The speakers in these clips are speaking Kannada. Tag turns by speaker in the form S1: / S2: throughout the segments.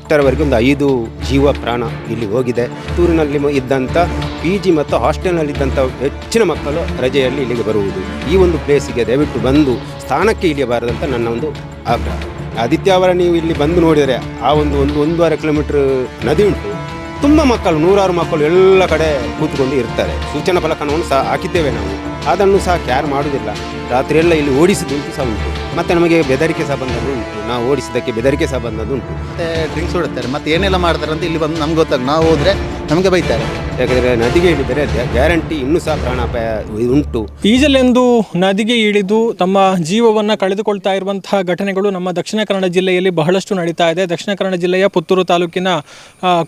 S1: ಇಷ್ಟರವರೆಗೆ ಒಂದು 5 ಜೀವ ಪ್ರಾಣ ಇಲ್ಲಿ ಹೋಗಿದೆ. ಪುತ್ತೂರಿನಲ್ಲಿ ಇದ್ದಂಥ PG ಮತ್ತು ಹಾಸ್ಟೆಲ್ನಲ್ಲಿದ್ದಂಥ ಹೆಚ್ಚಿನ ಮಕ್ಕಳು ರಜೆಯಲ್ಲಿ ಇಲ್ಲಿಗೆ ಬರುವುದು. ಈ ಒಂದು ಪ್ಲೇಸಿಗೆ ದಯವಿಟ್ಟು ಬಂದು ಸ್ಥಾನಕ್ಕೆ ಇಳಿಯಬಾರದಂತ ನನ್ನ ಒಂದು ಆಗ್ರಹ. ಆದಿತ್ಯವಾರ ನೀವು ಇಲ್ಲಿ ಬಂದು ನೋಡಿದರೆ ಆ ಒಂದೂವರೆ ಕಿಲೋಮೀಟ್ರ್ ನದಿ ಉಂಟು. ತುಂಬ ಮಕ್ಕಳು, 100 ಮಕ್ಕಳು ಎಲ್ಲ ಕಡೆ ಕೂತ್ಕೊಂಡು ಇರ್ತಾರೆ. ಸೂಚನಾ ಫಲಕವನ್ನು ಸಹ ಹಾಕಿದ್ದೇವೆ ನಾವು, ಅದನ್ನು ಸಹ ಕ್ಯಾರ್ ಮಾಡೋದಿಲ್ಲ. ರಾತ್ರಿಯೆಲ್ಲ ಇಲ್ಲಿ ಓಡಿಸಿದುಂಟು ಸಹ ಉಂಟು. ಮತ್ತು ನಮಗೆ ಬೆದರಿಕೆ ಸಹ ಬಂದದ್ದು ಉಂಟು. ನಾವು ಓಡಿಸಿದ್ದಕ್ಕೆ ಬೆದರಿಕೆ ಸಹ ಬಂದದ್ದು ಉಂಟು.
S2: ಮತ್ತು ಡ್ರಿಂಕ್ಸ್ ಹೊಡುತ್ತಾರೆ, ಮತ್ತು ಏನೆಲ್ಲ ಮಾಡ್ತಾರೆ ಅಂತ ಇಲ್ಲಿ ಬಂದು ನಮ್ಗೆ ಗೊತ್ತಾಗ ನಾವು ಹೋದರೆ ನಮಗೆ ಬೈತಾರೆ.
S1: ಯಾಕಂದರೆ ನದಿಗೆ ಇಳಿದರೆ ಗ್ಯಾರಂಟಿ ಇನ್ನೂ ಸಹ ಪ್ರಾಣಾಪಾಯ ಉಂಟು.
S3: ಈಜಲೆಂದು ನದಿಗೆ ಇಳಿದು ತಮ್ಮ ಜೀವವನ್ನು ಕಳೆದುಕೊಳ್ತಾ ಇರುವಂತಹ ಘಟನೆಗಳು ನಮ್ಮ ದಕ್ಷಿಣ ಕನ್ನಡ ಜಿಲ್ಲೆಯಲ್ಲಿ ಬಹಳಷ್ಟು ನಡೀತಾ ಇದೆ. ದಕ್ಷಿಣ ಕನ್ನಡ ಜಿಲ್ಲೆಯ ಪುತ್ತೂರು ತಾಲೂಕಿನ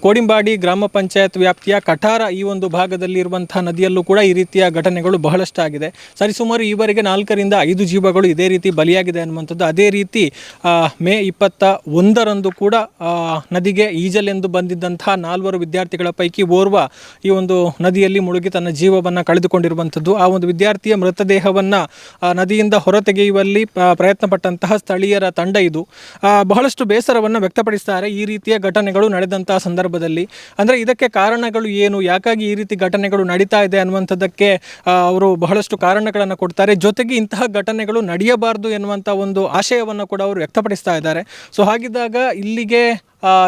S3: ಕೋಡಿಂಬಾಡಿ ಗ್ರಾಮ ಪಂಚಾಯತ್ ವ್ಯಾಪ್ತಿಯ ಕಠಾರ ಈ ಒಂದು ಭಾಗದಲ್ಲಿ ಇರುವಂತಹ ನದಿಯಲ್ಲೂ ಕೂಡ ಈ ರೀತಿಯ ಘಟನೆಗಳು ಬಹಳಷ್ಟಾಗಿದೆ. ಸರಿಸುಮಾರು ಈವರೆಗೆ 4 ರಿಂದ 5 ಜೀವಗಳು ಇದೇ ರೀತಿ ಬಲಿಯಾಗಿದೆ ಅನ್ನುವಂಥದ್ದು. ಅದೇ ರೀತಿ ಮೇ 21ರಂದು ಕೂಡ ನದಿಗೆ ಈಜಲೆಂದು ಬಂದಿದ್ದಂತಹ 4 ವಿದ್ಯಾರ್ಥಿಗಳ ಪೈಕಿ ಓರ್ವ ಈ ಒಂದು ನದಿಯಲ್ಲಿ ಮುಳುಗಿ ತನ್ನ ಜೀವವನ್ನು ಕಳೆದುಕೊಂಡಿರುವಂಥದ್ದು. ಆ ಒಂದು ವಿದ್ಯಾರ್ಥಿಯ ಮೃತದೇಹವನ್ನು ನದಿಯಿಂದ ಹೊರತೆಗೆಯುವಲ್ಲಿ ಪ್ರಯತ್ನ ಪಟ್ಟಂತಹ ಸ್ಥಳೀಯರ ತಂಡ ಇದು ಬಹಳಷ್ಟು ಬೇಸರವನ್ನು ವ್ಯಕ್ತಪಡಿಸ್ತಾರೆ ಈ ರೀತಿಯ ಘಟನೆಗಳು ನಡೆದಂತಹ ಸಂದರ್ಭದಲ್ಲಿ. ಅಂದರೆ ಇದಕ್ಕೆ ಕಾರಣಗಳು ಏನು, ಯಾಕಾಗಿ ಈ ರೀತಿ ಘಟನೆಗಳು ನಡೀತಾ ಇದೆ ಅನ್ನುವಂಥದ್ದಕ್ಕೆ ಅವರು ಬಹಳಷ್ಟು ಕಾರಣಗಳನ್ನು ಕೊಡ್ತಾರೆ. ಜೊತೆಗೆ ಇಂತಹ ಘಟನೆಗಳು ನಡೆಯಬಾರದು ಎನ್ನುವಂಥ ಒಂದು ಆಶಯವನ್ನು ಕೂಡ ಅವರು ವ್ಯಕ್ತಪಡಿಸ್ತಾ ಇದ್ದಾರೆ. ಸೊ ಹಾಗಿದ್ದಾಗ ಇಲ್ಲಿಗೆ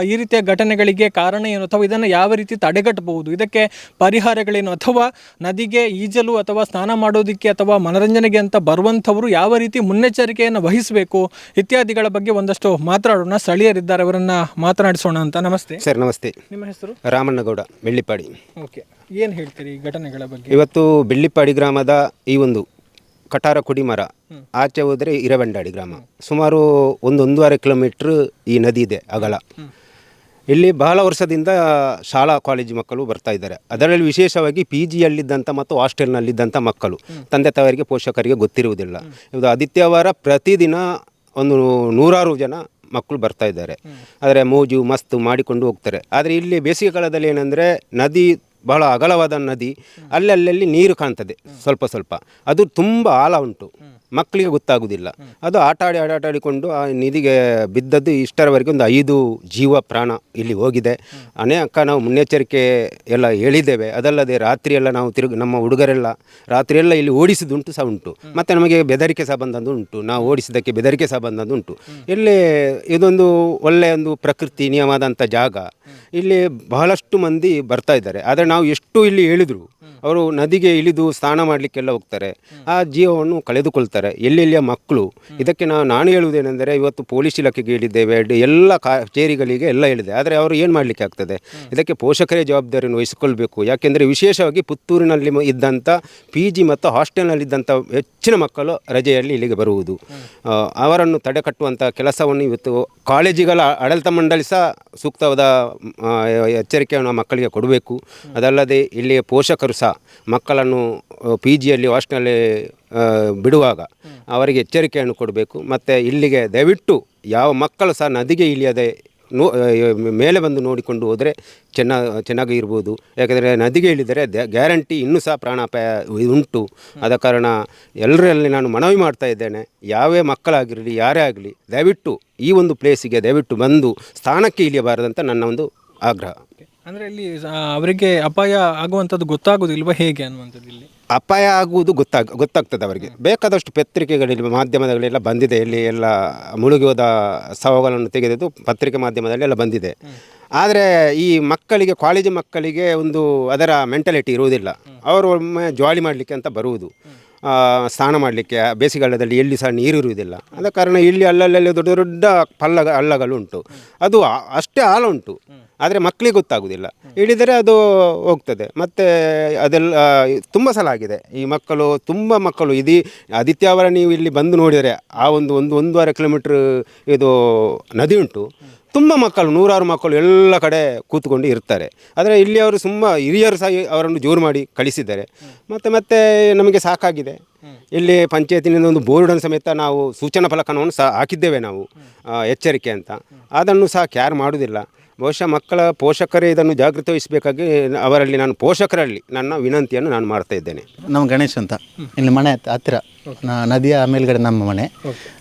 S3: ಈ ರೀತಿಯ ಘಟನೆಗಳಿಗೆ ಕಾರಣ ಏನು, ಅಥವಾ ಇದನ್ನು ಯಾವ ರೀತಿ ತಡೆಗಟ್ಟಬಹುದು, ಇದಕ್ಕೆ ಪರಿಹಾರಗಳೇನು, ಅಥವಾ ನದಿಗೆ ಈಜಲು ಅಥವಾ ಸ್ನಾನ ಮಾಡೋದಕ್ಕೆ ಅಥವಾ ಮನರಂಜನೆಗೆ ಅಂತ ಬರುವಂಥವರು ಯಾವ ರೀತಿ ಮುನ್ನೆಚ್ಚರಿಕೆಯನ್ನು ವಹಿಸಬೇಕು ಇತ್ಯಾದಿಗಳ ಬಗ್ಗೆ ಒಂದಷ್ಟು ಮಾತನಾಡೋಣ. ಸ್ಥಳೀಯರಿದ್ದಾರೆ, ಅವರನ್ನು ಮಾತನಾಡಿಸೋಣ ಅಂತ. ನಮಸ್ತೆ
S1: ಸರ್. ನಮಸ್ತೆ.
S3: ನಿಮ್ಮ ಹೆಸರು?
S1: ರಾಮಣ್ಣಗೌಡ, ಬೆಳ್ಳಿಪಾಡಿ.
S3: ಓಕೆ, ಏನು ಹೇಳ್ತೀರಿ ಈ ಘಟನೆಗಳ ಬಗ್ಗೆ?
S1: ಇವತ್ತು ಬೆಳ್ಳಿಪಾಡಿ ಗ್ರಾಮದ ಈ ಒಂದು ಕಟಾರ ಕುಡಿಮರ ಆಚೆ ಹೋದರೆ ಇರವೆಂಡಾಡಿ ಗ್ರಾಮ, ಸುಮಾರು 1-1.5 ಕಿಲೋಮೀಟ್ರ್ ಈ ನದಿ ಇದೆ ಅಗಲ. ಇಲ್ಲಿ ಬಹಳ ವರ್ಷದಿಂದ ಶಾಲಾ ಕಾಲೇಜು ಮಕ್ಕಳು ಬರ್ತಾ ಇದ್ದಾರೆ. ಅದರಲ್ಲಿ ವಿಶೇಷವಾಗಿ PGಯಲ್ಲಿದ್ದಂಥ ಮತ್ತು ಹಾಸ್ಟೆಲ್ನಲ್ಲಿದ್ದಂಥ ಮಕ್ಕಳು, ತಂದೆ ತಾಯಿಗೆ ಪೋಷಕರಿಗೆ ಗೊತ್ತಿರುವುದಿಲ್ಲ. ಇದು ಆದಿತ್ಯವಾರ ಪ್ರತಿದಿನ 100 ಜನ ಮಕ್ಕಳು ಬರ್ತಾ ಇದ್ದಾರೆ. ಆದರೆ ಮೋಜು ಮಸ್ತು ಮಾಡಿಕೊಂಡು ಹೋಗ್ತಾರೆ. ಆದರೆ ಇಲ್ಲಿ ಬೇಸಿಗೆ ಕಾಲದಲ್ಲಿ ಏನಂದರೆ ನದಿ ಬಹಳ ಅಗಲವಾದ ನದಿ, ಅಲ್ಲಲ್ಲಿ ನೀರು ಕಾಣ್ತದೆ ಸ್ವಲ್ಪ ಸ್ವಲ್ಪ. ಅದು ತುಂಬ ಆಳ ಉಂಟು, ಮಕ್ಕಳಿಗೆ ಗೊತ್ತಾಗೋದಿಲ್ಲ. ಅದು ಆಟಾಡಿಕೊಂಡು ಆ ನದಿಗೆ ಬಿದ್ದದ್ದು. ಇಷ್ಟರವರೆಗೆ ಒಂದು 5 ಜೀವ ಪ್ರಾಣ ಇಲ್ಲಿ ಹೋಗಿದೆ. ಅನೇಕ ನಾವು ಮುನ್ನೆಚ್ಚರಿಕೆ ಎಲ್ಲ ಹೇಳಿದ್ದೇವೆ. ಅದಲ್ಲದೆ ರಾತ್ರಿಯೆಲ್ಲ ನಾವು ನಮ್ಮ ಹುಡುಗರೆಲ್ಲ ರಾತ್ರಿಯೆಲ್ಲ ಇಲ್ಲಿ ಓಡಿಸಿದುಂಟು ಸಹ ಉಂಟು. ಮತ್ತು ನಮಗೆ ಬೆದರಿಕೆ ಸಹ ಬಂದದ್ದು ಉಂಟು. ನಾವು ಓಡಿಸಿದ್ದಕ್ಕೆ ಬೆದರಿಕೆ ಸಹ ಬಂದದ್ದು ಉಂಟು. ಇಲ್ಲಿ ಇದೊಂದು ಒಳ್ಳೆಯ ಒಂದು ಪ್ರಕೃತಿ ನಿಯಮವಾದಂಥ ಜಾಗ. ಇಲ್ಲಿ ಬಹಳಷ್ಟು ಮಂದಿ ಬರ್ತಾ ಇದ್ದಾರೆ. ಆದರೆ ನಾವು ಎಷ್ಟು ಇಲ್ಲಿ ಹೇಳಿದ್ರು ಅವರು ನದಿಗೆ ಇಳಿದು ಸ್ನಾನ ಮಾಡಲಿಕ್ಕೆಲ್ಲ ಹೋಗ್ತಾರೆ, ಆ ಜೀವವನ್ನು ಕಳೆದುಕೊಳ್ತಾರೆ. ಎಲ್ಲೆಲ್ಲಿಯ ಮಕ್ಕಳು. ಇದಕ್ಕೆ ನಾನು ಹೇಳುವುದೇನೆಂದರೆ, ಇವತ್ತು ಪೊಲೀಸ್ ಇಲಾಖೆಗೆ ಹೇಳಿದ್ದೇವೆ, ಎಲ್ಲ ಕಚೇರಿಗಳಿಗೆ ಎಲ್ಲ ಹೇಳಿದೆ. ಆದರೆ ಅವರು ಏನು ಮಾಡಲಿಕ್ಕೆ ಆಗ್ತದೆ? ಇದಕ್ಕೆ ಪೋಷಕರೇ ಜವಾಬ್ದಾರಿಯನ್ನು ವಹಿಸಿಕೊಳ್ಬೇಕು. ಯಾಕೆಂದರೆ ವಿಶೇಷವಾಗಿ ಪುತ್ತೂರಿನಲ್ಲಿ ಇದ್ದಂಥ PG ಮತ್ತು ಹಾಸ್ಟೆಲ್ನಲ್ಲಿದ್ದಂಥ ಹೆಚ್ಚಿನ ಮಕ್ಕಳು ರಜೆಯಲ್ಲಿ ಇಲ್ಲಿಗೆ ಬರುವುದು. ಅವರನ್ನು ತಡೆಗಟ್ಟುವಂಥ ಕೆಲಸವನ್ನು ಇವತ್ತು ಕಾಲೇಜುಗಳ ಆಡಳಿತ ಮಂಡಳಿ ಸಹ ಸೂಕ್ತವಾದ ಎಚ್ಚರಿಕೆಯನ್ನು ಮಕ್ಕಳಿಗೆ ಕೊಡಬೇಕು. ಅದಲ್ಲದೆ ಇಲ್ಲಿಯ ಪೋಷಕರು ಸಹ ಮಕ್ಕಳನ್ನು PGಯಲ್ಲಿ ಹಾಸ್ಟೆಲ್ನಲ್ಲಿ ಬಿಡುವಾಗ ಅವರಿಗೆ ಎಚ್ಚರಿಕೆಯನ್ನು ಕೊಡಬೇಕು. ಮತ್ತು ಇಲ್ಲಿಗೆ ದಯವಿಟ್ಟು ಯಾವ ಮಕ್ಕಳು ಸಹ ನದಿಗೆ ಇಳಿಯದೆ ಮೇಲೆ ಬಂದು ನೋಡಿಕೊಂಡು ಹೋದರೆ ಚೆನ್ನಾಗಿ ಇರ್ಬೋದು. ಯಾಕೆಂದರೆ ನದಿಗೆ ಇಳಿದರೆ ಗ್ಯಾರಂಟಿ ಇನ್ನೂ ಸಹ ಪ್ರಾಣಾಪಾಯ ಉಂಟು. ಆದ ಕಾರಣ ಎಲ್ಲರಲ್ಲಿ ನಾನು ಮನವಿ ಮಾಡ್ತಾ ಇದ್ದೇನೆ, ಯಾವೇ ಮಕ್ಕಳಾಗಿರಲಿ ಯಾರೇ ಆಗಲಿ ದಯವಿಟ್ಟು ಈ ಒಂದು ಪ್ಲೇಸಿಗೆ ದಯವಿಟ್ಟು ಬಂದು ಸ್ಥಾನಕ್ಕೆ ಇಳಿಯಬಾರದಂತ ನನ್ನ ಒಂದು ಆಗ್ರಹ.
S3: ಅಂದರೆ ಇಲ್ಲಿ ಅವರಿಗೆ ಅಪಾಯ ಆಗುವಂಥದ್ದು ಗೊತ್ತಾಗೋದಿಲ್ವ, ಹೇಗೆ ಅನ್ನುವಂಥದ್ದು? ಇಲ್ಲಿ
S1: ಅಪಾಯ ಆಗುವುದು ಗೊತ್ತಾಗ್ತದೆ ಅವರಿಗೆ. ಬೇಕಾದಷ್ಟು ಪತ್ರಿಕೆಗಳಲ್ಲಿ ಮಾಧ್ಯಮಗಳೆಲ್ಲ ಬಂದಿದೆ. ಇಲ್ಲಿ ಎಲ್ಲ ಮುಳುಗಿ ಹೋದ ಶವಗಳನ್ನು ತೆಗೆದು ಪತ್ರಿಕೆ ಮಾಧ್ಯಮದಲ್ಲಿ ಎಲ್ಲ ಬಂದಿದೆ. ಆದರೆ ಈ ಮಕ್ಕಳಿಗೆ, ಕಾಲೇಜು ಮಕ್ಕಳಿಗೆ ಒಂದು ಅದರ ಮೆಂಟಾಲಿಟಿ ಇರುವುದಿಲ್ಲ. ಅವರು ಒಮ್ಮೆ ಜಾಲಿ ಮಾಡಲಿಕ್ಕೆ ಅಂತ ಬರುವುದು, ಸ್ನಾನ ಮಾಡಲಿಕ್ಕೆ. ಬೇಸಿಗೆಗಾಲದಲ್ಲಿ ಎಲ್ಲಿ ಸಹ ನೀರು ಇರುವುದಿಲ್ಲ. ಆದ ಕಾರಣ ಇಲ್ಲಿ ಅಲ್ಲಲ್ಲಿ ದೊಡ್ಡ ದೊಡ್ಡ ಹಳ್ಳಗಳು ಉಂಟು. ಅದು ಅಷ್ಟೇ ಆಳ ಉಂಟು, ಆದರೆ ಮಕ್ಕಳಿಗೆ ಗೊತ್ತಾಗೋದಿಲ್ಲ. ಇಳಿದರೆ ಅದು ಹೋಗ್ತದೆ. ಮತ್ತು ಅದೆಲ್ಲ ತುಂಬ ಸಲ ಆಗಿದೆ. ಈ ಮಕ್ಕಳು, ತುಂಬ ಮಕ್ಕಳು ಇದು ಆದಿತ್ಯವಾರ ನೀವು ಇಲ್ಲಿ ಬಂದು ನೋಡಿದರೆ ಆ 1-1.5 ಕಿಲೋಮೀಟ್ರ್ ಇದು ನದಿ ಉಂಟು. ತುಂಬ ಮಕ್ಕಳು, 100 ಮಕ್ಕಳು ಎಲ್ಲ ಕಡೆ ಕೂತ್ಕೊಂಡು ಇರ್ತಾರೆ. ಆದರೆ ಇಲ್ಲಿ ಅವರು ಹಿರಿಯರು ಸಹ ಅವರನ್ನು ಜೋರು ಮಾಡಿ ಕಳಿಸಿದ್ದಾರೆ. ಮತ್ತೆ ನಮಗೆ ಸಾಕಾಗಿದೆ. ಇಲ್ಲಿ ಪಂಚಾಯತಿನಿಂದ ಒಂದು ಬೋರ್ಡನ್ನು ಸಮೇತ ನಾವು ಸೂಚನಾ ಫಲಕವನ್ನು ಸಹ ಹಾಕಿದ್ದೇವೆ ನಾವು, ಎಚ್ಚರಿಕೆ ಅಂತ. ಅದನ್ನು ಸಹ ಕ್ಯಾರ್ ಮಾಡೋದಿಲ್ಲ. ಬಹುಶಃ ಮಕ್ಕಳ ಪೋಷಕರೇ ಇದನ್ನು ಜಾಗೃತಿ ವಹಿಸಬೇಕಾಗಿ ಅವರಲ್ಲಿ, ನಾನು ಪೋಷಕರಲ್ಲಿ ನನ್ನ ವಿನಂತಿಯನ್ನು ನಾನು ಮಾಡ್ತಾ ಇದ್ದೇನೆ.
S2: ನಮ್ಮ ಗಣೇಶ್ ಅಂತ, ಇಲ್ಲಿ ಮನೆ ಹತ್ತಿರ. ನದಿಯ ಮೇಲ್ಗಡೆ ನಮ್ಮ ಮನೆ.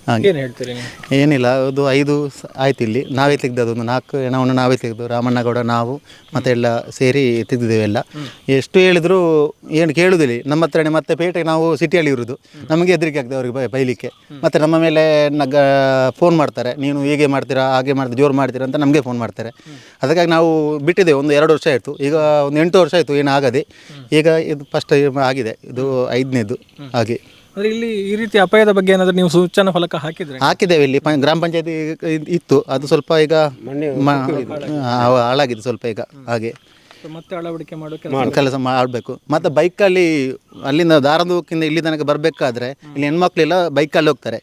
S2: ಹಾಗೆ
S3: ಏನು ಹೇಳ್ತೀರಿ ನೀವು?
S2: ಏನಿಲ್ಲ, ಅದು 5 ಆಯ್ತು. ಇಲ್ಲಿ ನಾವೇ ತೆಗ್ದದ್ದು, ಒಂದು 4 ಹೆಣವನ್ನು ನಾವೇ ತೆಗೆದು, ರಾಮಣ್ಣಗೌಡ ನಾವು ಮತ್ತೆ ಎಲ್ಲ ಸೇರಿ ತೆಗೆದಿದ್ದೇವೆ ಎಲ್ಲ. ಎಷ್ಟು ಹೇಳಿದ್ರು ಏನು ಕೇಳುವುದಿಲ್ಲ. ನಮ್ಮ ಹತ್ರನೇ ಮತ್ತೆ ಪೇಟೆಗೆ ನಾವು ಸಿಟಿಯಲ್ಲಿ ಇರೋದು, ನಮಗೆ ಹೆದರಿಕೆ ಆಗ್ತದೆ ಅವ್ರಿಗೆ ಬೈಲಿಕ್ಕೆ. ಮತ್ತು ನಮ್ಮ ಮೇಲೆ ಫೋನ್ ಮಾಡ್ತಾರೆ, ನೀನು ಹೀಗೆ ಮಾಡ್ತೀರಾ ಹಾಗೆ ಮಾಡ್ತೀರಾ ಜೋರು ಮಾಡ್ತೀರಾ ಅಂತ ನಮಗೆ ಫೋನ್ ಮಾಡ್ತಾರೆ. ಅದಕ್ಕಾಗಿ ನಾವು ಬಿಟ್ಟಿದ್ದೇವೆ. ಒಂದು 2 ವರ್ಷ ಆಯಿತು, ಈಗ ಒಂದು 8 ವರ್ಷ ಆಯಿತು ಏನು ಆಗದೆ. ಈಗ ಇದು ಫಸ್ಟ್ ಆಗಿದೆ, ಇದು 5ನೇದು. ಹಾಗೆ
S3: ಅಂದರೆ ಇಲ್ಲಿ ಈ ರೀತಿ ಅಪಾಯದ ಬಗ್ಗೆ ಏನಾದರೂ ನೀವು ಸೂಚನಾ ಫಲಕ
S2: ಹಾಕಿದ್ದೇವೆ. ಇಲ್ಲಿ ಗ್ರಾಮ ಪಂಚಾಯತಿ ಇತ್ತು, ಅದು ಸ್ವಲ್ಪ ಈಗ ಹಾಳಾಗಿದೆ ಸ್ವಲ್ಪ ಈಗ. ಹಾಗೆ
S3: ಮತ್ತೆ ಅಳವಡಿಕೆ
S2: ಕೆಲಸ ಮಾಡಬೇಕು. ಮತ್ತು ಬೈಕಲ್ಲಿ ಅಲ್ಲಿಂದ ದಾರದೂಕಿಂದ ಇಲ್ಲಿ ತನಕ ಬರಬೇಕಾದ್ರೆ ಇಲ್ಲಿ ಹೆಣ್ಮಕ್ಳೆಲ್ಲ ಬೈಕಲ್ಲಿ ಹೋಗ್ತಾರೆ.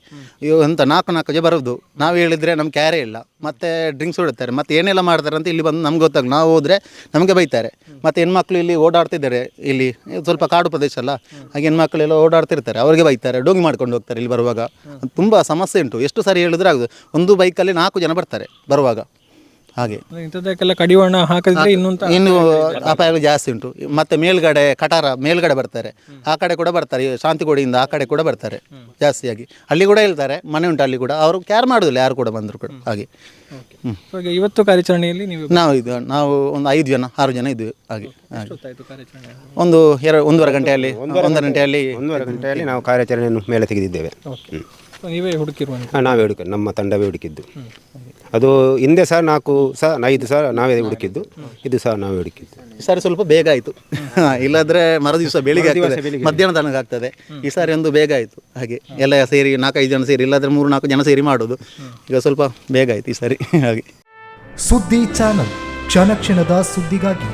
S2: ಇವು ಅಂತ 4 ಜನ ಬರೋದು. ನಾವು ಹೇಳಿದರೆ ನಮ್ಗೆ ಕ್ಯಾರೇ ಇಲ್ಲ, ಮತ್ತು ಡ್ರಿಂಕ್ಸ್ ಹೊಡುತ್ತಾರೆ, ಮತ್ತು ಏನೆಲ್ಲ ಮಾಡ್ತಾರೆ ಅಂತ ಇಲ್ಲಿ ಬಂದು ನಮ್ಗೆ ಗೊತ್ತಾಗ ನಾವು ಹೋದರೆ ನಮಗೆ ಬೈತಾರೆ. ಮತ್ತು ಹೆಣ್ಮಕ್ಳು ಇಲ್ಲಿ ಓಡಾಡ್ತಿದ್ದಾರೆ, ಇಲ್ಲಿ ಸ್ವಲ್ಪ ಕಾಡು ಪ್ರದೇಶ ಅಲ್ಲ, ಹಾಗೆ ಹೆಣ್ಮಕ್ಳೆಲ್ಲ ಓಡಾಡ್ತಿರ್ತಾರೆ, ಅವ್ರಿಗೆ ಬೈತಾರೆ, ಡೋಂಗಿ ಮಾಡ್ಕೊಂಡು ಹೋಗ್ತಾರೆ. ಇಲ್ಲಿ ಬರುವಾಗ ತುಂಬ ಸಮಸ್ಯೆ ಉಂಟು. ಎಷ್ಟು ಸಾರಿ ಹೇಳಿದ್ರೆ ಆಗೋದು, ಒಂದು ಬೈಕಲ್ಲಿ 4 ಜನ ಬರ್ತಾರೆ ಬರುವಾಗ. ಹಾಗೆ
S3: ಇಂಥದ್ದಕ್ಕೆಲ್ಲ ಕಡಿವಾಣ ಹಾಕಿದ್ರೆ ಇನ್ನೂ
S2: ಅಪಾಯ ಜಾಸ್ತಿ ಉಂಟು. ಮತ್ತು ಮೇಲ್ಗಡೆ ಕಟಾರ ಮೇಲ್ಗಡೆ ಬರ್ತಾರೆ, ಆ ಕಡೆ ಕೂಡ ಬರ್ತಾರೆ, ಶಾಂತಿಗೋಡಿಯಿಂದ ಆ ಕಡೆ ಕೂಡ ಬರ್ತಾರೆ ಜಾಸ್ತಿಯಾಗಿ. ಅಲ್ಲಿ ಕೂಡ ಹೇಳ್ತಾರೆ, ಮನೆ ಉಂಟು ಅಲ್ಲಿ ಕೂಡ, ಅವರು ಕ್ಯಾರ್ ಮಾಡೋದಿಲ್ಲ ಯಾರು ಕೂಡ ಬಂದರು ಕೂಡ. ಹಾಗೆ
S3: ಇವತ್ತು ಕಾರ್ಯಾಚರಣೆಯಲ್ಲಿ
S2: ನಾವು ಒಂದು 5 ಜನ 6 ಜನ ಇದ್ವಿ. ಹಾಗೆ ಒಂದು 1.5 ಗಂಟೆಯಲ್ಲಿ 1 ಗಂಟೆಯಲ್ಲಿ
S1: ನಾವು ಕಾರ್ಯಾಚರಣೆಯನ್ನು ಮೇಲೆ ತೆಗೆದಿದ್ದೇವೆ.
S3: ನೀವೇ ಹುಡುಕಿರುವ?
S1: ನಾವೇ ಹುಡುಕಿದ್ದು, ನಮ್ಮ ತಂಡವೇ ಹುಡುಕಿದ್ದು. ಅದು ಹಿಂದೆ ಸಹ 5 ಸಹ ನಾವೇ ಹುಡುಕಿದ್ದು, ಇದು ಸಹ ನಾವೇ ಹುಡುಕಿದ್ದು.
S2: ಈ ಸಾರಿ ಸ್ವಲ್ಪ ಬೇಗ ಆಯಿತು, ಇಲ್ಲಾಂದರೆ ಮರು ದಿವಸ ಬೆಳಿಗ್ಗೆ ಆಗ್ತದೆ, ಮಧ್ಯಾಹ್ನ ತನಕ ಆಗ್ತದೆ. ಈ ಸಾರಿ ಒಂದು ಬೇಗ ಆಯಿತು. ಹಾಗೆ ಎಲ್ಲ ಸೇರಿ 4-5 ಜನ ಸೇರಿ, ಇಲ್ಲಾಂದರೆ 3-4 ಜನ ಸೇರಿ ಮಾಡೋದು. ಈಗ ಸ್ವಲ್ಪ ಬೇಗ ಆಯಿತು ಈ ಸಾರಿ. ಹಾಗೆ
S4: ಸುದ್ದಿ ಚಾನಲ್, ಕ್ಷಣ ಕ್ಷಣದ ಸುದ್ದಿಗಾಗಿ.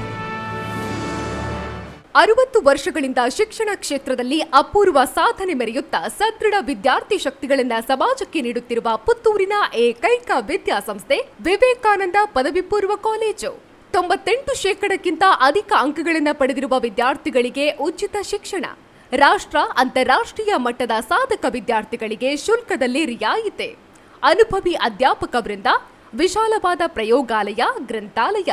S5: 60 ವರ್ಷಗಳಿಂದ ಶಿಕ್ಷಣ ಕ್ಷೇತ್ರದಲ್ಲಿ ಅಪೂರ್ವ ಸಾಧನೆ ಮೆರೆಯುತ್ತಾ ಸದೃಢ ವಿದ್ಯಾರ್ಥಿ ಶಕ್ತಿಗಳನ್ನು ಸಮಾಜಕ್ಕೆ ನೀಡುತ್ತಿರುವ ಪುತ್ತೂರಿನ ಏಕೈಕ ವಿದ್ಯಾಸಂಸ್ಥೆ ವಿವೇಕಾನಂದ ಪದವಿ ಪೂರ್ವ ಕಾಲೇಜು. 98% ಅಧಿಕ ಅಂಕಗಳನ್ನು ಪಡೆದಿರುವ ವಿದ್ಯಾರ್ಥಿಗಳಿಗೆ ಉಚಿತ ಶಿಕ್ಷಣ, ರಾಷ್ಟ್ರ ಅಂತಾರಾಷ್ಟ್ರೀಯ ಮಟ್ಟದ ಸಾಧಕ ವಿದ್ಯಾರ್ಥಿಗಳಿಗೆ ಶುಲ್ಕದಲ್ಲಿ ರಿಯಾಯಿತಿ, ಅನುಭವಿ ಅಧ್ಯಾಪಕ ವೃಂದ, ವಿಶಾಲವಾದ ಪ್ರಯೋಗಾಲಯ, ಗ್ರಂಥಾಲಯ,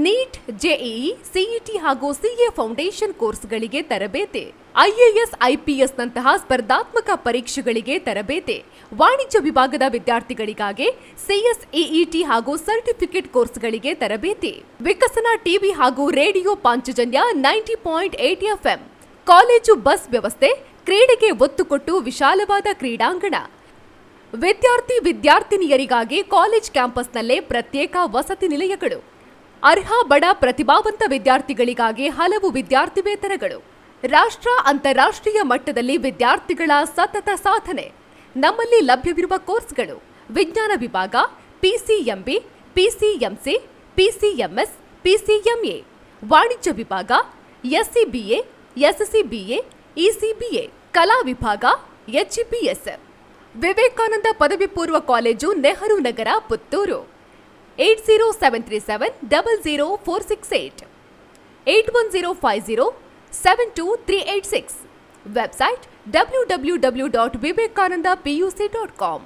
S5: ನೀಟ್, ಜೆಇಇ, ಸಿಇಟಿ ಹಾಗೂ ಸಿಎ ಫೌಂಡೇಶನ್ ಕೋರ್ಸ್ಗಳಿಗೆ ತರಬೇತಿ, ಐಎಎಸ್, ಐಪಿಎಸ್ ನಂತಹ ಸ್ಪರ್ಧಾತ್ಮಕ ಪರೀಕ್ಷೆಗಳಿಗೆ ತರಬೇತಿ, ವಾಣಿಜ್ಯ ವಿಭಾಗದ ವಿದ್ಯಾರ್ಥಿಗಳಿಗಾಗಿ ಸಿಎಸ್ಇಇಟಿ ಹಾಗೂ ಸರ್ಟಿಫಿಕೇಟ್ ಕೋರ್ಸ್ಗಳಿಗೆ ತರಬೇತಿ, ವಿಕಸನ ಟಿವಿ ಹಾಗೂ radio Panchajanya 90.8 FM, college bus ವ್ಯವಸ್ಥೆ, ಕ್ರೀಡೆಗೆ ಒತ್ತು ಕೊಟ್ಟು ವಿಶಾಲವಾದ ಕ್ರೀಡಾಂಗಣ, ವಿದ್ಯಾರ್ಥಿನಿಯರಿಗಾಗಿ ಕಾಲೇಜ್ ಕ್ಯಾಂಪಸ್ನಲ್ಲೇ ಪ್ರತ್ಯೇಕ ವಸತಿ ನಿಲಯಗಳು, ಅರ್ಹ ಬಡ ಪ್ರತಿಭಾವಂತ ವಿದ್ಯಾರ್ಥಿಗಳಿಗಾಗಿ ಹಲವು ವಿದ್ಯಾರ್ಥಿ ವೇತನಗಳು, ರಾಷ್ಟ್ರ ಅಂತಾರಾಷ್ಟ್ರೀಯ ಮಟ್ಟದಲ್ಲಿ ವಿದ್ಯಾರ್ಥಿಗಳ ಸತತ ಸಾಧನೆ. ನಮ್ಮಲ್ಲಿ ಲಭ್ಯವಿರುವ ಕೋರ್ಸ್ಗಳು: ವಿಜ್ಞಾನ ವಿಭಾಗ, ಪಿಸಿಎಂಬಿ, ಪಿಸಿಎಂಸಿ, ಪಿಸಿಎಂಎಸ್, ಪಿಸಿಎಂಎ, ವಾಣಿಜ್ಯ ವಿಭಾಗ, ಎಸ್ಸಿಬಿಎ, ಎಸ್ಸಿಬಿಎ, ಇಸಿಬಿಎ, ಕಲಾ ವಿಭಾಗ, ಎಚ್ಇಪಿಎಸ್. ವಿವೇಕಾನಂದ ಪದವಿ ಪೂರ್ವ college, Nehru Nagar, Puttur. 8073700468, 8105072386. Website www.vivekanandapuc.com.